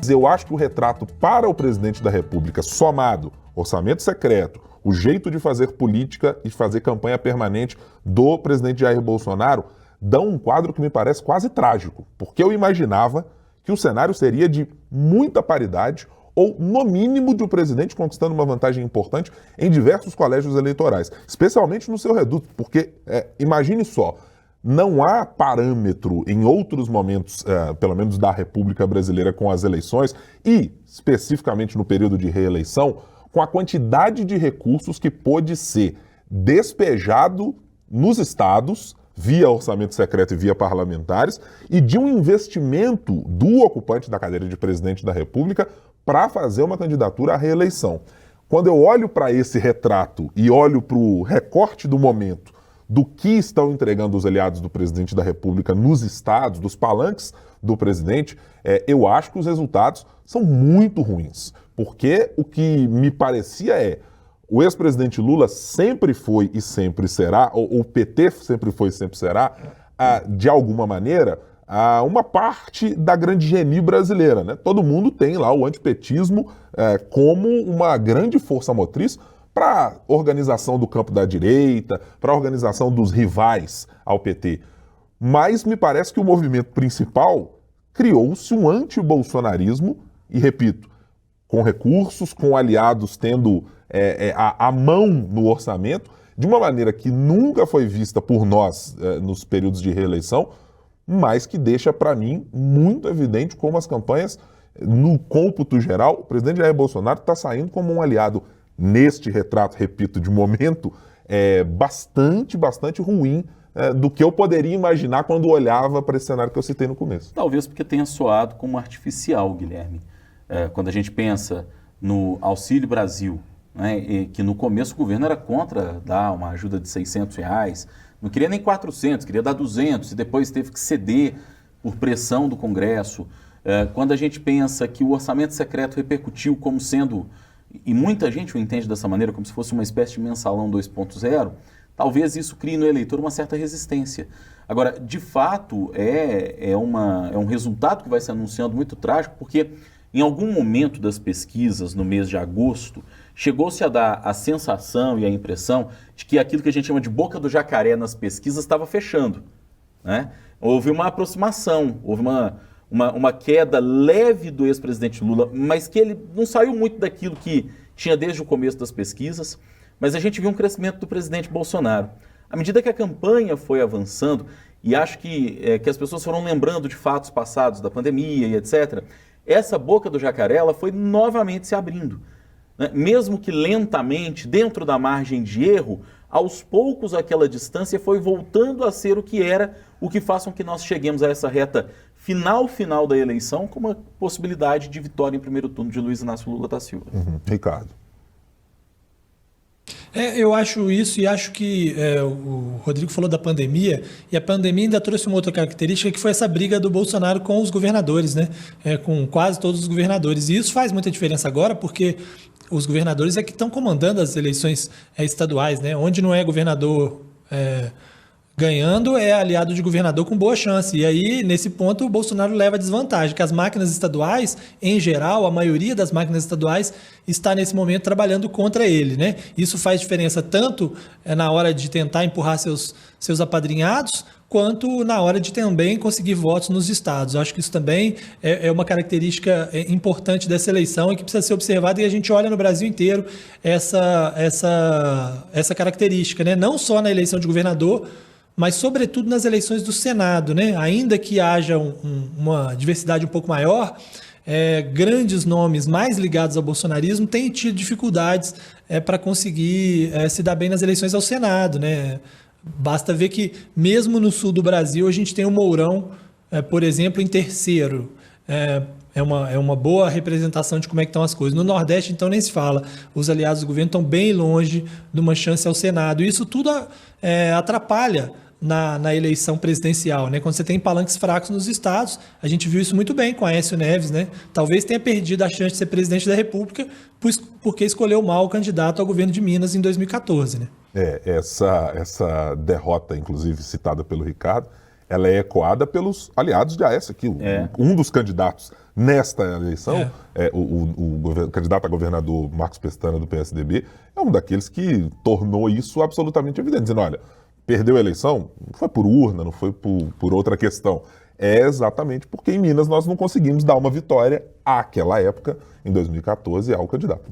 Eu acho que o retrato para o presidente da República, somado orçamento secreto, o jeito de fazer política e fazer campanha permanente do presidente Jair Bolsonaro, dão um quadro que me parece quase trágico, porque eu imaginava que o cenário seria de muita paridade ou, no mínimo, de o presidente conquistando uma vantagem importante em diversos colégios eleitorais, especialmente no seu reduto, porque, imagine só, não há parâmetro em outros momentos, pelo menos da República Brasileira com as eleições e, especificamente no período de reeleição, com a quantidade de recursos que pôde ser despejado nos estados, via orçamento secreto e via parlamentares, e de um investimento do ocupante da cadeira de presidente da República para fazer uma candidatura à reeleição. Quando eu olho para esse retrato e olho para o recorte do momento do que estão entregando os aliados do presidente da República nos estados, dos palanques do presidente, eu acho que os resultados são muito ruins. Porque o que me parecia o ex-presidente Lula sempre foi e sempre será, ou o PT sempre foi e sempre será, de alguma maneira, uma parte da grande genie brasileira, né? Todo mundo tem lá o antipetismo como uma grande força motriz para a organização do campo da direita, para a organização dos rivais ao PT. Mas me parece que o movimento principal criou-se um anti-bolsonarismo, e repito, com recursos, com aliados tendo a mão no orçamento, de uma maneira que nunca foi vista por nós nos períodos de reeleição, mas que deixa para mim muito evidente como as campanhas, no cômputo geral, o presidente Jair Bolsonaro está saindo como um aliado neste retrato, repito, de momento bastante ruim do que eu poderia imaginar quando olhava para esse cenário que eu citei no começo. Talvez porque tenha soado como artificial, Guilherme. Quando a gente pensa no Auxílio Brasil, né, que no começo o governo era contra dar uma ajuda de R$600, não queria nem 400, queria dar 200 e depois teve que ceder por pressão do Congresso. Quando a gente pensa que o orçamento secreto repercutiu como sendo, e muita gente o entende dessa maneira, como se fosse uma espécie de mensalão 2.0, talvez isso crie no eleitor uma certa resistência. Agora, de fato, é um resultado que vai se anunciando muito trágico, porque em algum momento das pesquisas, no mês de agosto, chegou-se a dar a sensação e a impressão de que aquilo que a gente chama de boca do jacaré nas pesquisas estava fechando, né? Houve uma aproximação, houve uma queda leve do ex-presidente Lula, mas que ele não saiu muito daquilo que tinha desde o começo das pesquisas, mas a gente viu um crescimento do presidente Bolsonaro. À medida que a campanha foi avançando, e acho que as pessoas foram lembrando de fatos passados da pandemia e etc., essa boca do jacaré ela foi novamente se abrindo, né? Mesmo que lentamente, dentro da margem de erro, aos poucos aquela distância foi voltando a ser o que era, o que faz com que nós cheguemos a essa reta final da eleição com uma possibilidade de vitória em primeiro turno de Luiz Inácio Lula da Silva. Ricardo. Eu acho isso e acho que o Rodrigo falou da pandemia e a pandemia ainda trouxe uma outra característica que foi essa briga do Bolsonaro com os governadores, né? Com quase todos os governadores. E isso faz muita diferença agora porque os governadores é que estão comandando as eleições estaduais, né? Onde não é governador ganhando, é aliado de governador com boa chance. E aí, nesse ponto, o Bolsonaro leva desvantagem, que as máquinas estaduais, em geral, a maioria das máquinas estaduais está, nesse momento, trabalhando contra ele, né? Isso faz diferença tanto na hora de tentar empurrar seus apadrinhados, quanto na hora de também conseguir votos nos estados. Eu acho que isso também é uma característica importante dessa eleição e que precisa ser observada, e a gente olha no Brasil inteiro essa característica, né? Não só na eleição de governador, mas sobretudo nas eleições do Senado, né? Ainda que haja uma diversidade um pouco maior, grandes nomes mais ligados ao bolsonarismo têm tido dificuldades para conseguir se dar bem nas eleições ao Senado, né? Basta ver que, mesmo no sul do Brasil, a gente tem o Mourão, por exemplo, em terceiro. É uma boa representação de como é que estão as coisas. No Nordeste, então, nem se fala. Os aliados do governo estão bem longe de uma chance ao Senado. E isso tudo atrapalha na eleição presidencial, né? Quando você tem palanques fracos nos estados, a gente viu isso muito bem com Aécio Neves, né? Talvez tenha perdido a chance de ser presidente da República porque escolheu mal o candidato ao governo de Minas em 2014, né? Essa derrota, inclusive citada pelo Ricardo, ela é ecoada pelos aliados de Aécio aqui. Um dos candidatos nesta eleição, o candidato a governador Marcos Pestana, do PSDB, é um daqueles que tornou isso absolutamente evidente, dizendo, olha, perdeu a eleição, não foi por urna, não foi por outra questão. É exatamente porque em Minas nós não conseguimos dar uma vitória àquela época, em 2014, ao candidato.